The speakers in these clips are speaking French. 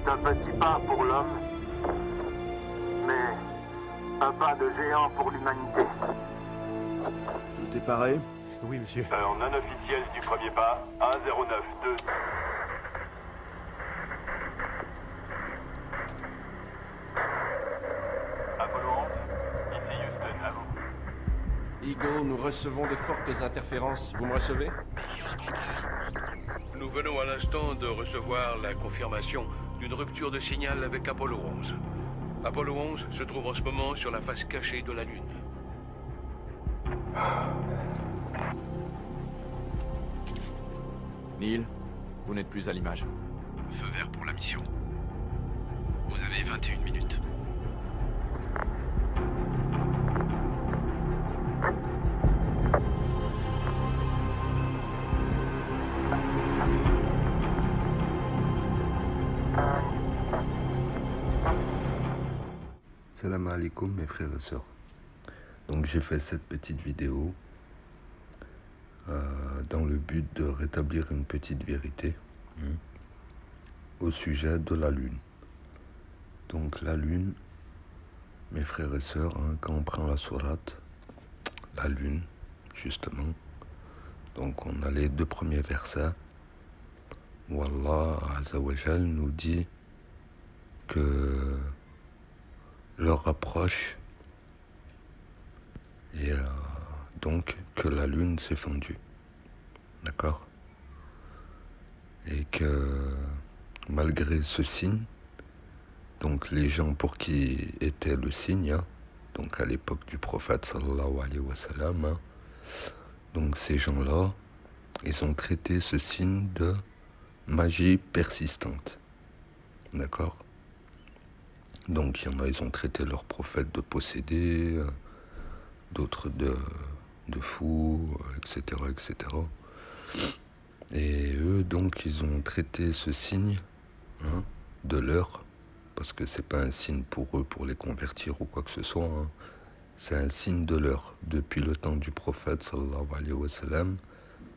C'est un petit pas pour l'homme, mais un pas de géant pour l'humanité. Tout est pareil? Oui, monsieur. Heure non officielle du premier pas, 1092. Apollo 11, ici Houston, à vous. Eagle, nous recevons de fortes interférences. Vous me recevez? Nous venons à l'instant de recevoir la confirmation d'une rupture de signal avec Apollo 11. Apollo 11 se trouve en ce moment sur la face cachée de la Lune. Neil, vous n'êtes plus à l'image. Feu vert pour la mission. Vous avez 21 minutes. Salam alaikum mes frères et sœurs. Donc j'ai fait cette petite vidéo dans le but de rétablir une petite vérité au sujet de la Lune. Donc la Lune, mes frères et sœurs, quand on prend la sourate, la Lune, justement, donc on a les deux premiers versets où Allah Azza wa Jal nous dit que leur rapproche et donc que la lune s'est fendue, d'accord, et que malgré ce signe, donc les gens pour qui était le signe, donc à l'époque du prophète sallallahu alayhi wa sallam, donc ces gens-là, ils ont traité ce signe de magie persistante, d'accord. Donc il y en a, ils ont traité leur prophète de possédé, d'autres de fous, etc., etc. Et eux, donc, ils ont traité ce signe de leur, parce que c'est pas un signe pour eux, pour les convertir ou quoi que ce soit, c'est un signe de leur. Depuis le temps du prophète, sallallahu alayhi wa sallam,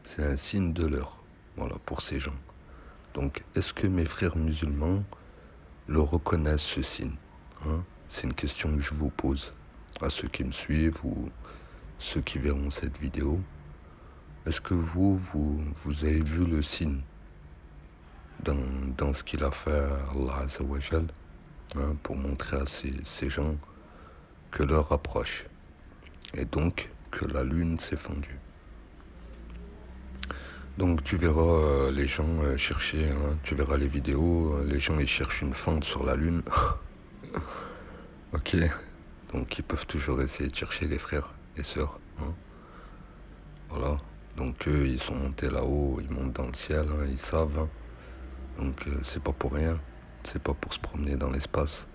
c'est un signe de leur, voilà, pour ces gens. Donc, est-ce que mes frères musulmans le reconnaissent, ce signe, C'est une question que je vous pose à ceux qui me suivent ou ceux qui verront cette vidéo. Est-ce que vous avez vu le signe dans ce qu'il a fait Allah Azza wa Jal, pour montrer à ces gens que l'heure approche et donc que la lune s'est fendue? Donc tu verras les gens chercher, tu verras les vidéos, les gens ils cherchent une fente sur la lune. Ok, donc ils peuvent toujours essayer de chercher les frères et sœurs. Voilà, donc eux ils sont montés là-haut, ils montent dans le ciel, ils savent. Donc c'est pas pour rien, c'est pas pour se promener dans l'espace.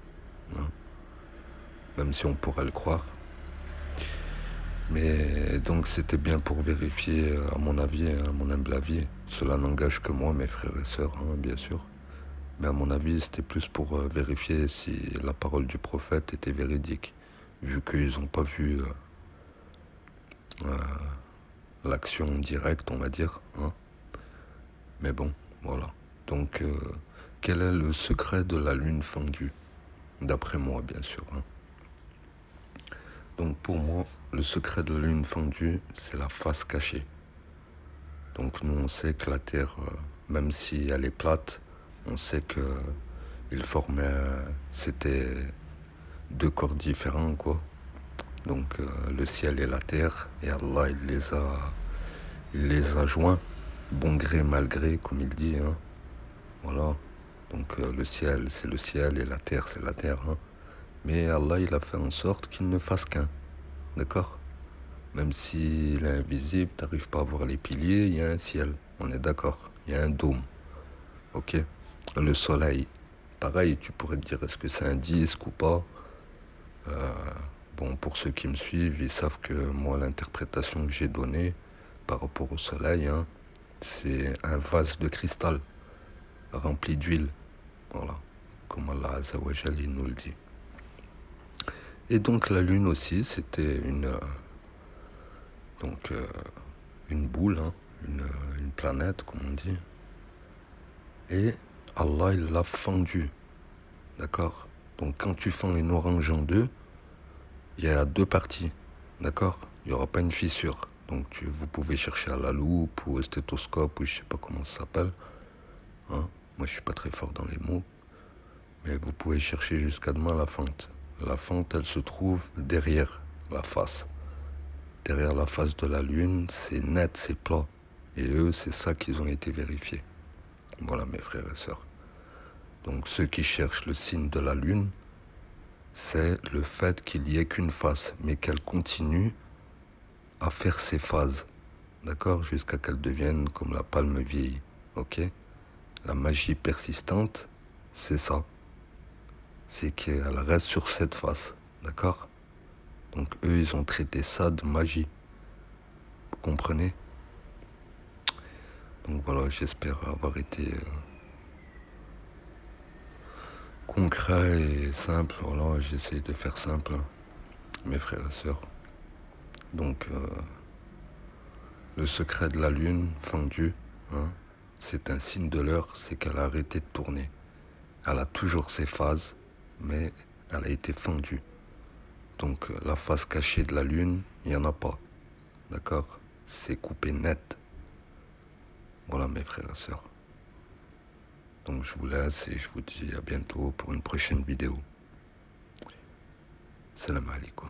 Même si on pourrait le croire. Mais donc c'était bien pour vérifier, à mon avis, à mon humble avis. Cela n'engage que moi, mes frères et sœurs, bien sûr. Mais à mon avis, c'était plus pour vérifier si la parole du prophète était véridique, vu qu'ils n'ont pas vu l'action directe, on va dire. Mais bon, voilà. Donc, quel est le secret de la lune fendue? D'après moi, bien sûr. Donc pour moi, le secret de la lune fendue, c'est la face cachée. Donc nous, on sait que la Terre, même si elle est plate, on sait que c'était deux corps différents, quoi. Donc le ciel et la terre, et Allah, il les a joints, bon gré, mal gré, comme il dit. Voilà. Donc le ciel, c'est le ciel, et la terre, c'est la terre. Mais Allah, il a fait en sorte qu'il ne fasse qu'un. D'accord? Même s'il est invisible, tu n'arrives pas à voir les piliers, il y a un ciel. On est d'accord? Il y a un dôme. Ok? Le soleil. Pareil, tu pourrais te dire, est-ce que c'est un disque ou pas? Bon, pour ceux qui me suivent, ils savent que moi, l'interprétation que j'ai donnée par rapport au soleil, c'est un vase de cristal rempli d'huile. Voilà. Comme Allah Azza wa Jal, il nous le dit. Et donc la lune aussi, c'était une boule, une planète, comme on dit. Et Allah, il l'a fendue. d'accord? Donc quand tu fends une orange en deux, il y a deux parties, d'accord? Il n'y aura pas une fissure. Donc vous pouvez chercher à la loupe ou au stéthoscope ou je sais pas comment ça s'appelle. Hein? Moi je suis pas très fort dans les mots. Mais vous pouvez chercher jusqu'à demain la fente. La fente, elle se trouve derrière la face. Derrière la face de la Lune, c'est net, c'est plat. Et eux, c'est ça qu'ils ont été vérifiés. Voilà mes frères et sœurs. Donc ceux qui cherchent le signe de la Lune, c'est le fait qu'il n'y ait qu'une face, mais qu'elle continue à faire ses phases, d'accord, jusqu'à qu'elle devienne comme la palme vieillie, ok? La magie persistante, c'est ça. C'est qu'elle reste sur cette face, d'accord? Donc eux, ils ont traité ça de magie. Vous comprenez? Donc voilà, j'espère avoir été concret et simple. Voilà, j'essaie de faire simple, mes frères et sœurs. Donc, le secret de la Lune fendue, hein, c'est un signe de l'heure, c'est qu'elle a arrêté de tourner. Elle a toujours ses phases, mais elle a été fendue. Donc, la face cachée de la Lune, il n'y en a pas. D'accord? C'est coupé net. Voilà, mes frères et sœurs. Donc, je vous laisse et je vous dis à bientôt pour une prochaine vidéo. Salam alaikum.